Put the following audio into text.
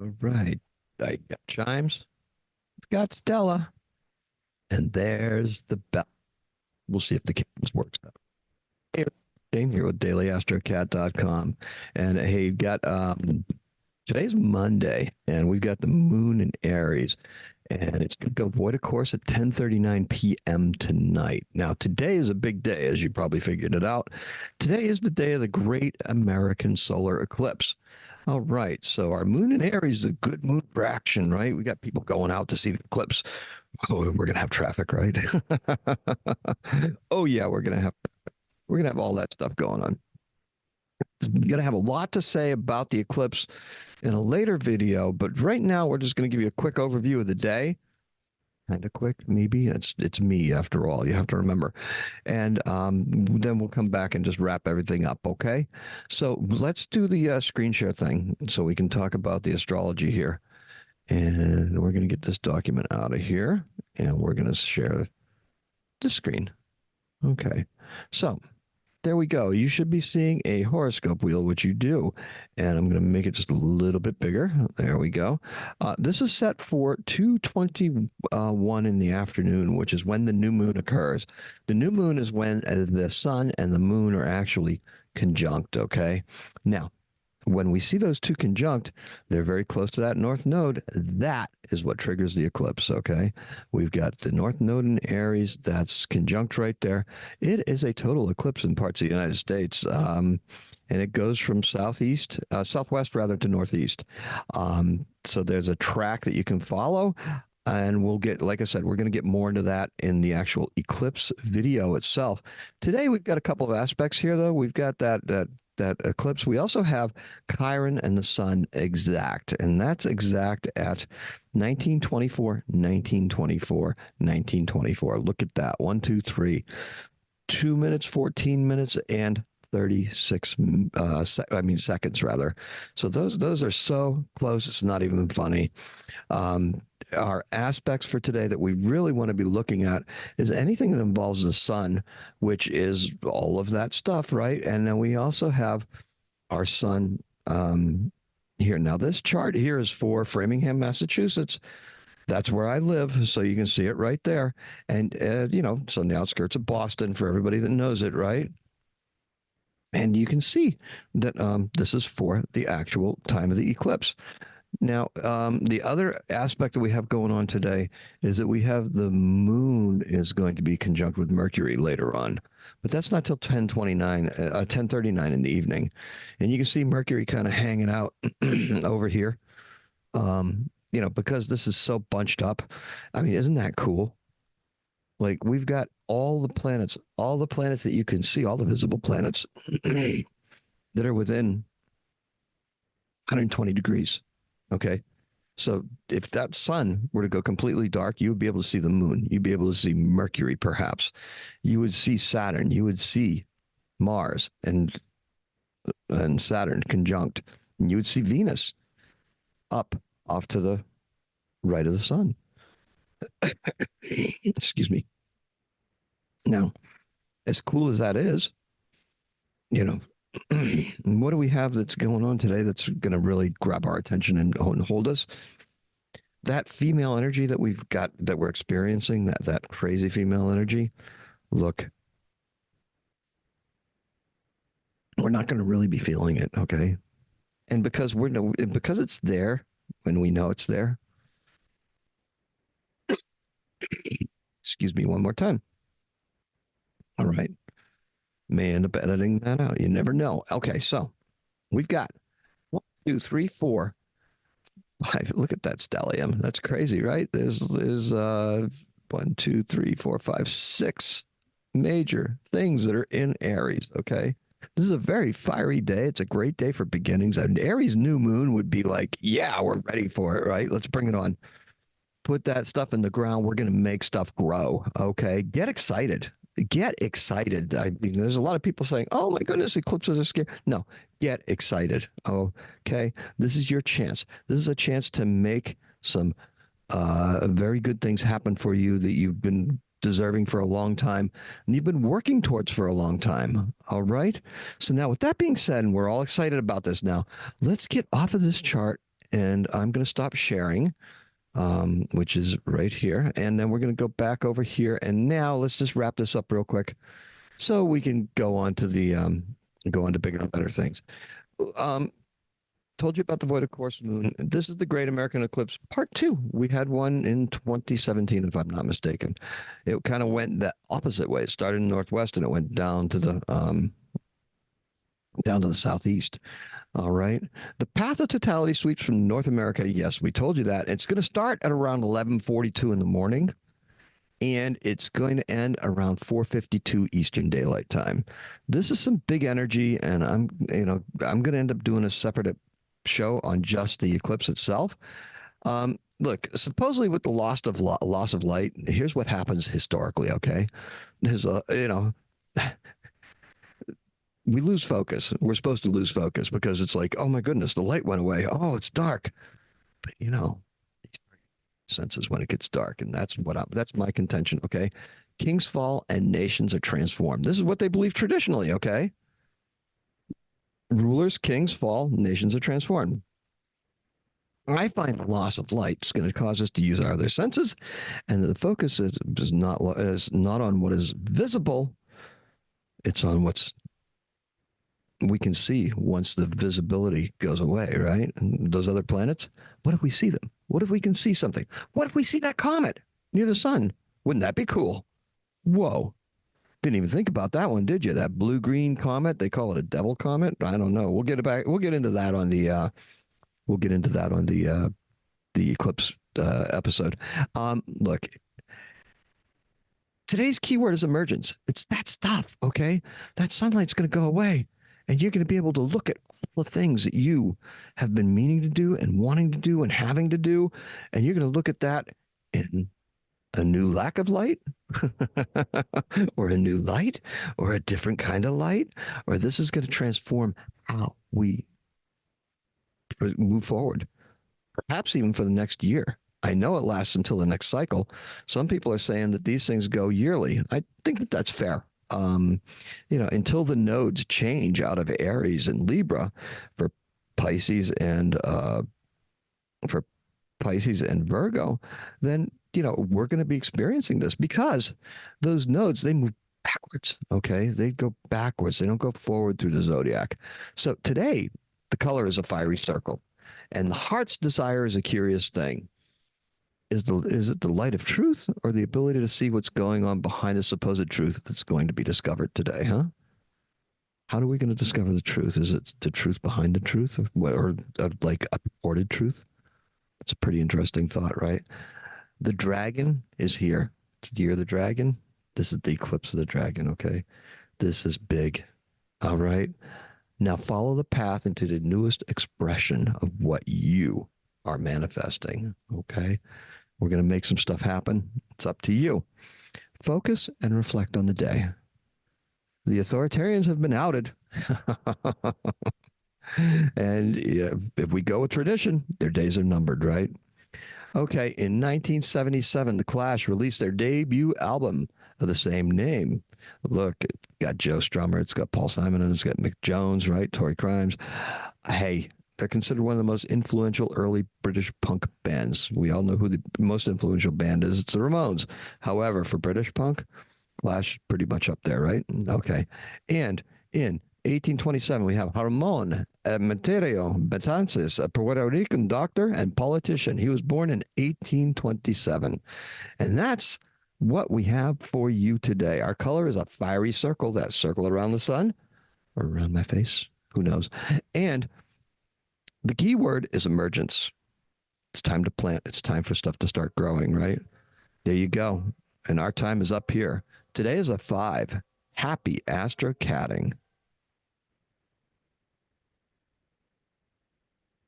All right. I got chimes. It's got Stella. And there's the bell. We'll see if the cameras works out. Hey, Shane here with dailyastrocat.com. And hey, got today's Monday, and we've got the moon in Aries. And it's going to go void of course at 10:39 p.m. tonight. Now, today is a big day, as you probably figured it out. Today is the day of the Great American Solar Eclipse. All right, so our moon in Aries is a good moon for action, right? We got people going out to see the eclipse. Oh, we're gonna have traffic, right? Oh yeah, we're gonna have all that stuff going on. We're gonna have a lot to say about the eclipse in a later video, but right now we're just gonna give you a quick overview of the day. Kind of quick, maybe. It's me after all. You have to remember, and then we'll come back and just wrap everything up. Okay, so let's do the screen share thing so we can talk about the astrology here. And we're going to get this document out of here, and we're going to share the screen. Okay, so there we go. You should be seeing a horoscope wheel, which you do. And I'm going to make it just a little bit bigger. There we go. This is set for 2:21 in the afternoon, which is when the new moon occurs. The new moon is when the sun and the moon are actually conjunct, okay? Now, when we see those two conjunct, they're very close to that north node. That is what triggers the eclipse, okay? We've got the north node in Aries. That's conjunct right there. It is a total eclipse in parts of the United States. And it goes from southwest rather, to northeast. So there's a track that you can follow. And we'll get, like I said, we're going to get more into that in the actual eclipse video itself. Today, we've got a couple of aspects here, though. We've got that eclipse. We also have Chiron and the sun exact, and that's exact at 1924, 1924, 1924. Look at that. 1, 2, 3. 2 minutes, 14 minutes, and 36 seconds rather. So those are so close, it's not even funny. Our aspects for today that we really want to be looking at is anything that involves the sun, which is all of that stuff, right? And then we also have our sun here. Now, this chart here is for Framingham, Massachusetts. That's where I live, so you can see it right there. And, it's on the outskirts of Boston for everybody that knows it, right? And you can see that this is for the actual time of the eclipse. Now, the other aspect that we have going on today is that we have the moon is going to be conjunct with Mercury later on, but that's not till 10:39 in the evening. And you can see Mercury kind of hanging out over here, because this is so bunched up. I mean, isn't that cool? Like, we've got all the planets that you can see, all the visible planets that are within 120 degrees. Okay. So if that sun were to go completely dark, you would be able to see the moon. You'd be able to see Mercury, perhaps. You would see Saturn. You would see Mars and Saturn conjunct. And you would see Venus up off to the right of the sun. Excuse me. Now, as cool as that is, what do we have that's going on today that's going to really grab our attention and hold us? That female energy that we've got, that we're experiencing, that crazy female energy. Look, we're not going to really be feeling it, okay? And because it's there when we know it's there. Excuse me one more time. All right. May end up editing that out. You never know. Okay, so we've got 1, 2, 3, 4, 5. Look at that stellium. That's crazy, right? There's 1, 2, 3, 4, 5, 6 major things that are in Aries. Okay. This is a very fiery day. It's a great day for beginnings. An Aries new moon would be like, yeah, we're ready for it, right? Let's bring it on. Put that stuff in the ground. We're going to make stuff grow. Okay. Get excited. Get excited. I mean, there's a lot of people saying, oh my goodness, eclipses are scary. No, get excited. Okay. This is your chance. This is a chance to make some very good things happen for you that you've been deserving for a long time and you've been working towards for a long time. All right. So now with that being said, and we're all excited about this now, let's get off of this chart and I'm going to stop sharing, which is right here. And then we're going to go back over here. And now let's just wrap this up real quick so we can go on to bigger and better things. Um, Told you about the void of course moon. This is the Great American Eclipse Part 2. We had one in 2017, if I'm not mistaken. It kind of went the opposite way. It started in the northwest and it went down to the southeast. All right. The path of totality sweeps from North America. Yes, we told you that. It's going to start at around 11:42 in the morning, and it's going to end around 4:52 Eastern Daylight Time. This is some big energy, and I'm going to end up doing a separate show on just the eclipse itself. Look, supposedly with the loss of light, here's what happens historically. Okay, there's we lose focus. We're supposed to lose focus because it's like, oh my goodness, the light went away. Oh, it's dark. But senses when it gets dark, and that's my contention. Okay, kings fall and nations are transformed. This is what they believe traditionally. Okay, rulers, kings fall, nations are transformed. I find the loss of light is going to cause us to use our other senses, and the focus is not on what is visible. It's on what's we can see once the visibility goes away, right? And those other planets, what if we see them? What if we can see something? What if we see that comet near the sun? Wouldn't that be cool? Whoa. Didn't even think about that one, did you? That blue-green comet, they call it a devil comet. I don't know. We'll get into that on the the eclipse episode. Look, today's keyword is emergence. It's that stuff, okay? That sunlight's going to go away. And you're going to be able to look at all the things that you have been meaning to do and wanting to do and having to do. And you're going to look at that in a new lack of light or a new light or a different kind of light. Or this is going to transform how we move forward, perhaps even for the next year. I know it lasts until the next cycle. Some people are saying that these things go yearly. I think that that's fair. Until the nodes change out of Aries and Libra for Pisces and Virgo, then we're going to be experiencing this because those nodes, they move backwards. Okay, they go backwards. They don't go forward through the zodiac. So today, the color is a fiery circle, and the heart's desire is a curious thing. Is it the light of truth or the ability to see what's going on behind the supposed truth that's going to be discovered today, huh? How are we going to discover the truth? Is it the truth behind the truth or like a purported truth? It's a pretty interesting thought, right? The dragon is here. It's the year of the dragon. This is the eclipse of the dragon, okay? This is big, all right? Now follow the path into the newest expression of what you are manifesting, okay? We're going to make some stuff happen. It's up to you. Focus and reflect on the day. The authoritarians have been outed. And if we go with tradition, their days are numbered, right? Okay, in 1977, The Clash released their debut album of the same name. Look, it's got Joe Strummer, it's got Paul Simon, and it's got Mick Jones, right? Tory Crimes. Hey, they're considered one of the most influential early British punk bands. We all know who the most influential band is. It's the Ramones. However, for British punk, Clash pretty much up there, right? Okay. And in 1827, we have Ramon Emeterio Betances, a Puerto Rican doctor and politician. He was born in 1827. And that's what we have for you today. Our color is a fiery circle, that circle around the sun or around my face. Who knows? And the key word is emergence. It's time to plant. It's time for stuff to start growing, right? There you go. And our time is up here. Today is a 5. Happy astrocatting.